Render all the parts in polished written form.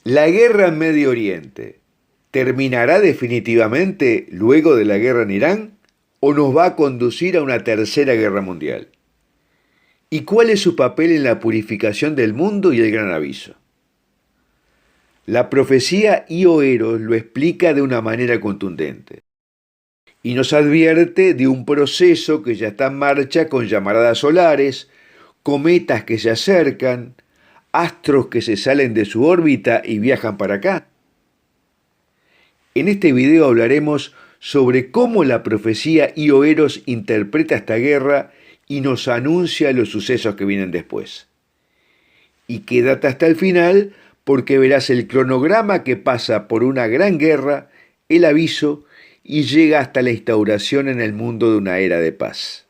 La guerra en Medio Oriente terminará definitivamente luego de la guerra en Irán o nos va a conducir a una tercera guerra mundial. ¿Y cuál es su papel en la purificación del mundo y el gran aviso? La profecía Io Eros lo explica de una manera contundente y nos advierte de un proceso que ya está en marcha con llamaradas solares, cometas que se acercan, astros que se salen de su órbita y viajan para acá. En este video hablaremos sobre cómo la profecía Io Eros interpreta esta guerra y nos anuncia los sucesos que vienen después. Y quédate hasta el final porque verás el cronograma que pasa por una gran guerra, el aviso y llega hasta la instauración en el mundo de una era de paz.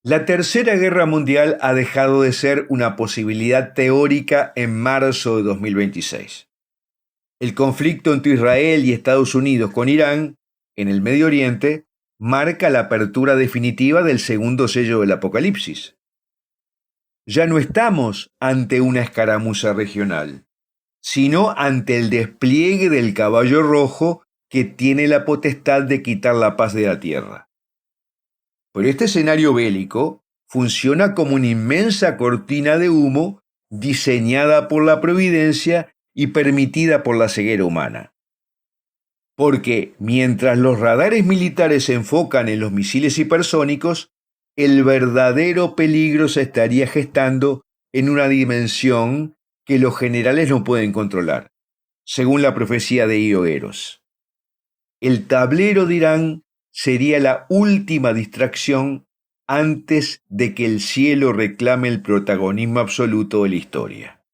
La Tercera Guerra Mundial ha dejado de ser una posibilidad teórica en marzo de 2026. El conflicto entre Israel y Estados Unidos con Irán, en el Medio Oriente, marca la apertura definitiva del segundo sello del Apocalipsis. Ya no estamos ante una escaramuza regional, sino ante el despliegue del caballo rojo que tiene la potestad de quitar la paz de la tierra. Pero este escenario bélico funciona como una inmensa cortina de humo diseñada por la providencia y permitida por la ceguera humana. Porque mientras los radares militares se enfocan en los misiles hipersónicos, el verdadero peligro se estaría gestando en una dimensión que los generales no pueden controlar, según la profecía de Io Eros. El tablero de Irán sería la última distracción antes de que el cielo reclame el protagonismo absoluto de la historia.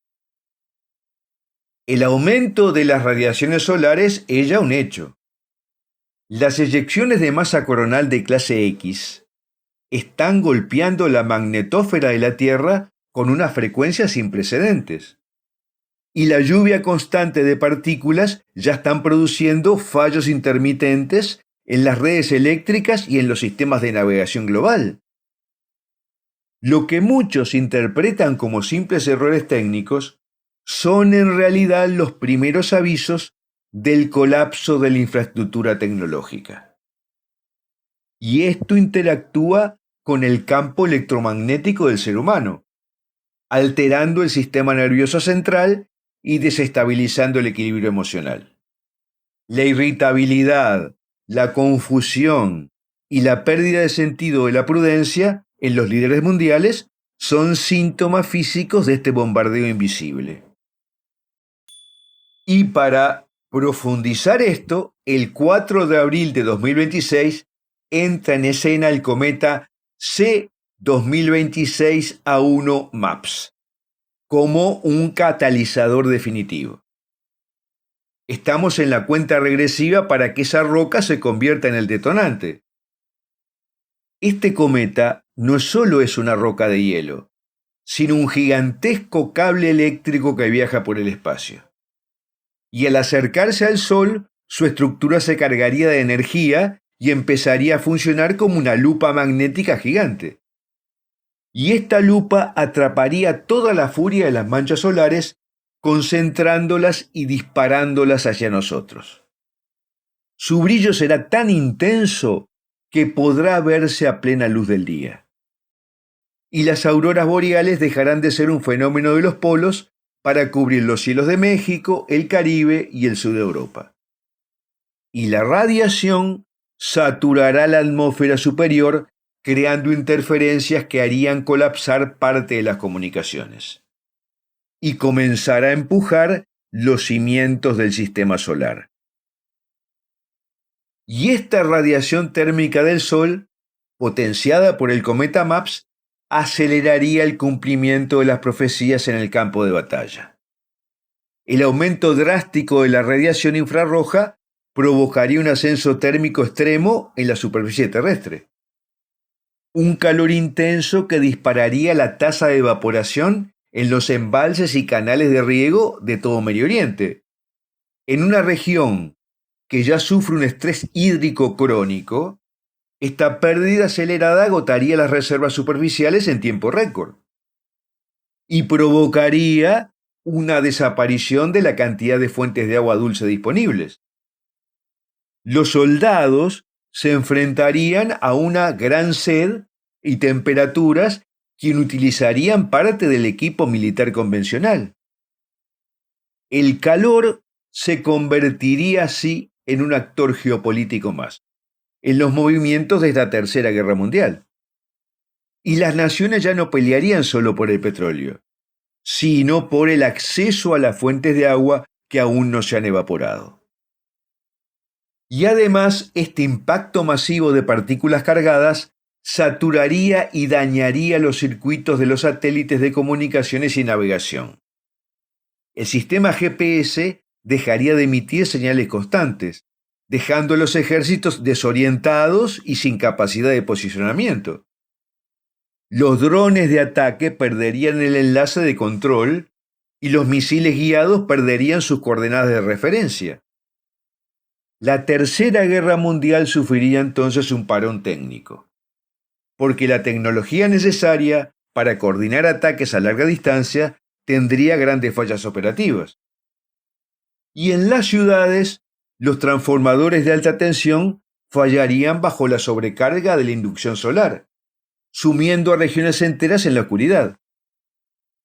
El aumento de las radiaciones solares es ya un hecho. Las eyecciones de masa coronal de clase X están golpeando la magnetósfera de la Tierra con una frecuencia sin precedentes. Y la lluvia constante de partículas ya están produciendo fallos intermitentes en las redes eléctricas y en los sistemas de navegación global. Lo que muchos interpretan como simples errores técnicos son en realidad los primeros avisos del colapso de la infraestructura tecnológica. Y esto interactúa con el campo electromagnético del ser humano, alterando el sistema nervioso central y desestabilizando el equilibrio emocional. La irritabilidad, la confusión y la pérdida de sentido de la prudencia en los líderes mundiales son síntomas físicos de este bombardeo invisible. Y para profundizar esto, el 4 de abril de 2026 entra en escena el cometa C2026A1 MAPS como un catalizador definitivo. Estamos en la cuenta regresiva para que esa roca se convierta en el detonante. Este cometa no solo es una roca de hielo, sino un gigantesco cable eléctrico que viaja por el espacio. Y al acercarse al Sol, su estructura se cargaría de energía y empezaría a funcionar como una lupa magnética gigante. Y esta lupa atraparía toda la furia de las manchas solares, concentrándolas y disparándolas hacia nosotros. Su brillo será tan intenso que podrá verse a plena luz del día. Y las auroras boreales dejarán de ser un fenómeno de los polos para cubrir los cielos de México, el Caribe y el sur de Europa. Y la radiación saturará la atmósfera superior, creando interferencias que harían colapsar parte de las comunicaciones. Y comenzará a empujar los cimientos del sistema solar. Y esta radiación térmica del Sol, potenciada por el cometa MAPS, aceleraría el cumplimiento de las profecías en el campo de batalla. El aumento drástico de la radiación infrarroja provocaría un ascenso térmico extremo en la superficie terrestre. Un calor intenso que dispararía la tasa de evaporación en los embalses y canales de riego de todo Medio Oriente. En una región que ya sufre un estrés hídrico crónico, Esta pérdida acelerada agotaría las reservas superficiales en tiempo récord y provocaría una desaparición de la cantidad de fuentes de agua dulce disponibles. Los soldados se enfrentarían a una gran sed y temperaturas que inutilizarían parte del equipo militar convencional. El calor se convertiría así en un actor geopolítico más en los movimientos de esta Tercera Guerra Mundial. Y las naciones ya no pelearían solo por el petróleo, sino por el acceso a las fuentes de agua que aún no se han evaporado. Y además, este impacto masivo de partículas cargadas saturaría y dañaría los circuitos de los satélites de comunicaciones y navegación. El sistema GPS dejaría de emitir señales constantes, dejando a los ejércitos desorientados y sin capacidad de posicionamiento. Los drones de ataque perderían el enlace de control y los misiles guiados perderían sus coordenadas de referencia. La Tercera Guerra Mundial sufriría entonces un parón técnico, porque la tecnología necesaria para coordinar ataques a larga distancia tendría grandes fallas operativas. Y en las ciudades, los transformadores de alta tensión fallarían bajo la sobrecarga de la inducción solar, sumiendo a regiones enteras en la oscuridad.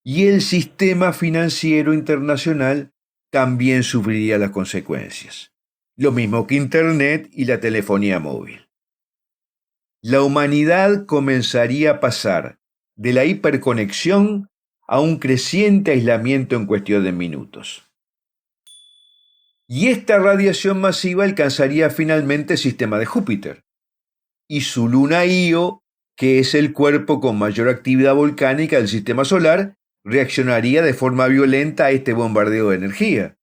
Y el sistema financiero internacional también sufriría las consecuencias, lo mismo que Internet y la telefonía móvil. La humanidad comenzaría a pasar de la hiperconexión a un creciente aislamiento en cuestión de minutos. Y esta radiación masiva alcanzaría finalmente el sistema de Júpiter y su luna Io, que es el cuerpo con mayor actividad volcánica del sistema solar, reaccionaría de forma violenta a este bombardeo de energía.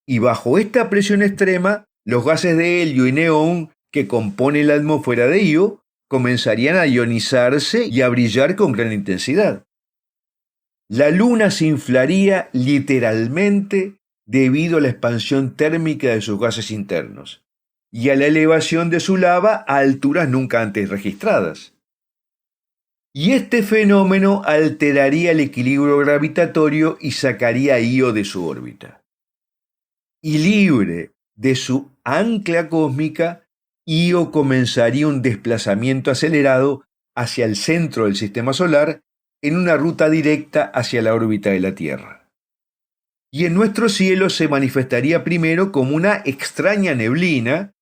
Y bajo esta presión extrema, los gases de helio y neón que componen la atmósfera de Io comenzarían a ionizarse y a brillar con gran intensidad. La luna se inflaría literalmente debido a la expansión térmica de sus gases internos y a la elevación de su lava a alturas nunca antes registradas. Y este fenómeno alteraría el equilibrio gravitatorio y sacaría a Io de su órbita. Y libre de su ancla cósmica, Io comenzaría un desplazamiento acelerado hacia el centro del sistema solar en una ruta directa hacia la órbita de la Tierra. Y en nuestro cielo se manifestaría primero como una extraña neblina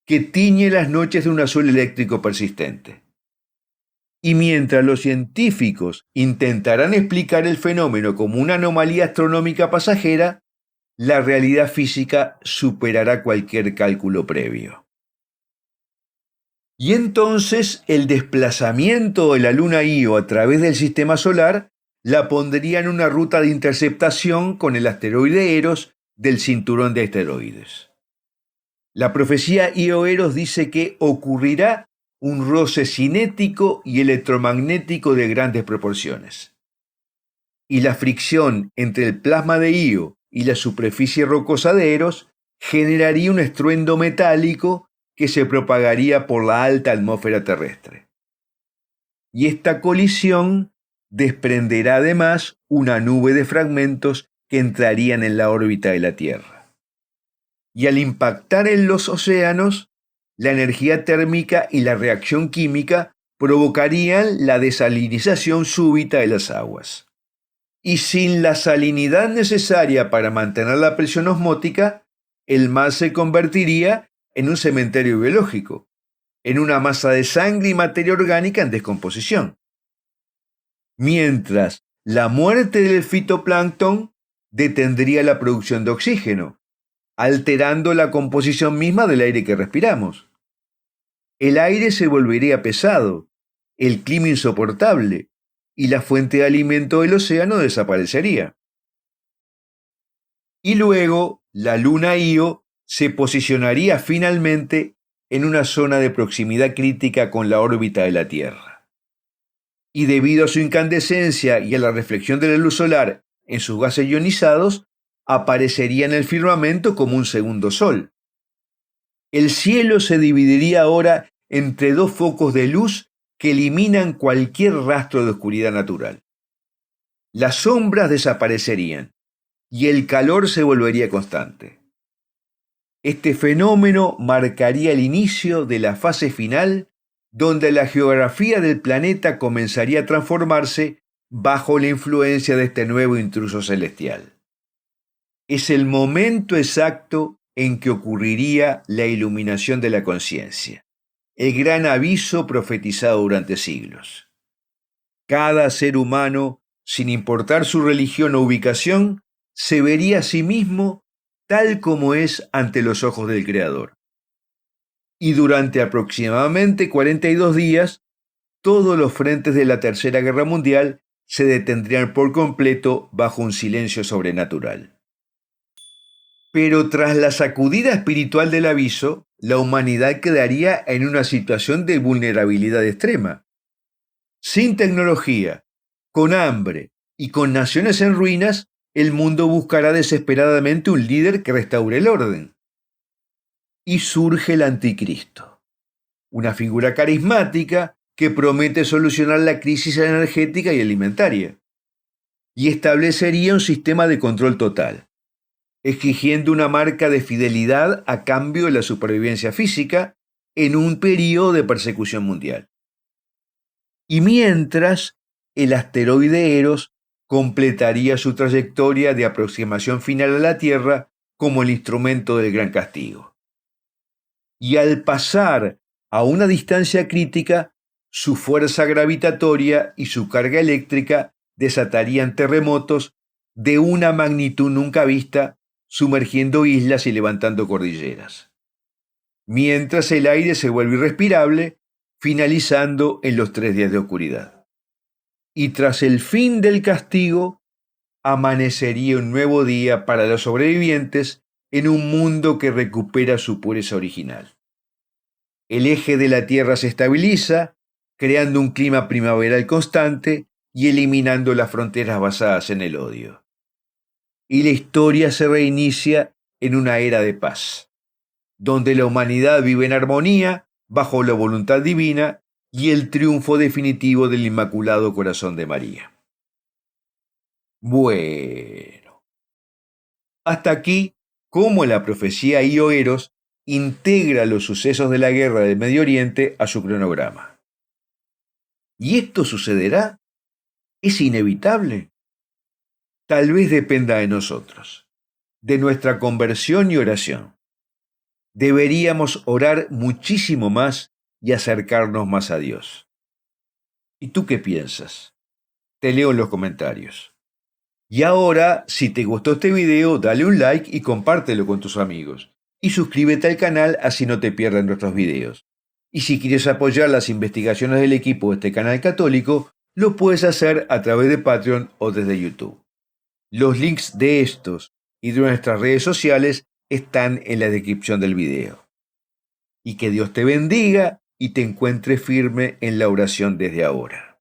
que tiñe las noches de un azul eléctrico persistente. Y mientras los científicos intentarán explicar el fenómeno como una anomalía astronómica pasajera, la realidad física superará cualquier cálculo previo. Y entonces el desplazamiento de la luna Io a través del sistema solar la pondría en una ruta de interceptación con el asteroide Eros del cinturón de asteroides. La profecía Io-Eros dice que ocurrirá un roce cinético y electromagnético de grandes proporciones. Y la fricción entre el plasma de Io y la superficie rocosa de Eros generaría un estruendo metálico que se propagaría por la alta atmósfera terrestre. Y esta colisión desprenderá además una nube de fragmentos que entrarían en la órbita de la Tierra. Y al impactar en los océanos, la energía térmica y la reacción química provocarían la desalinización súbita de las aguas. Y sin la salinidad necesaria para mantener la presión osmótica, el mar se convertiría en un cementerio biológico, en una masa de sangre y materia orgánica en descomposición. Mientras la muerte del fitoplancton detendría la producción de oxígeno, alterando la composición misma del aire que respiramos. El aire se volvería pesado, el clima insoportable, y la fuente de alimento del océano desaparecería. Y luego, la luna Io se posicionaría finalmente en una zona de proximidad crítica con la órbita de la Tierra. Y debido a su incandescencia y a la reflexión de la luz solar en sus gases ionizados, aparecería en el firmamento como un segundo sol. El cielo se dividiría ahora entre dos focos de luz que eliminan cualquier rastro de oscuridad natural. Las sombras desaparecerían y el calor se volvería constante. Este fenómeno marcaría el inicio de la fase final, donde la geografía del planeta comenzaría a transformarse bajo la influencia de este nuevo intruso celestial. Es el momento exacto en que ocurriría la iluminación de la conciencia, el gran aviso profetizado durante siglos. Cada ser humano, sin importar su religión o ubicación, se vería a sí mismo tal como es ante los ojos del Creador. Y durante aproximadamente 42 días, todos los frentes de la Tercera Guerra Mundial se detendrían por completo bajo un silencio sobrenatural. Pero tras la sacudida espiritual del aviso, la humanidad quedaría en una situación de vulnerabilidad extrema. Sin tecnología, con hambre y con naciones en ruinas, el mundo buscará desesperadamente un líder que restaure el orden. Y surge el anticristo, una figura carismática que promete solucionar la crisis energética y alimentaria, y establecería un sistema de control total, exigiendo una marca de fidelidad a cambio de la supervivencia física en un periodo de persecución mundial. Y mientras, el asteroide Eros completaría su trayectoria de aproximación final a la Tierra como el instrumento del gran castigo. Y al pasar a una distancia crítica, su fuerza gravitatoria y su carga eléctrica desatarían terremotos de una magnitud nunca vista, sumergiendo islas y levantando cordilleras. Mientras el aire se vuelve irrespirable, finalizando en los 3 días de oscuridad. Y tras el fin del castigo, amanecería un nuevo día para los sobrevivientes en un mundo que recupera su pureza original. El eje de la Tierra se estabiliza, creando un clima primaveral constante y eliminando las fronteras basadas en el odio. Y la historia se reinicia en una era de paz, donde la humanidad vive en armonía, bajo la voluntad divina y el triunfo definitivo del Inmaculado Corazón de María. Bueno, hasta aquí cómo la profecía Io-Eros integra los sucesos de la guerra del Medio Oriente a su cronograma. ¿Y esto sucederá? ¿Es inevitable? Tal vez dependa de nosotros, de nuestra conversión y oración. Deberíamos orar muchísimo más y acercarnos más a Dios. ¿Y tú qué piensas? Te leo en los comentarios. Y ahora, si te gustó este video, dale un like y compártelo con tus amigos. Y suscríbete al canal así no te pierdas nuestros videos. Y si quieres apoyar las investigaciones del equipo de este canal católico, lo puedes hacer a través de Patreon o desde YouTube. Los links de estos y de nuestras redes sociales están en la descripción del video. Y que Dios te bendiga y te encuentre firme en la oración desde ahora.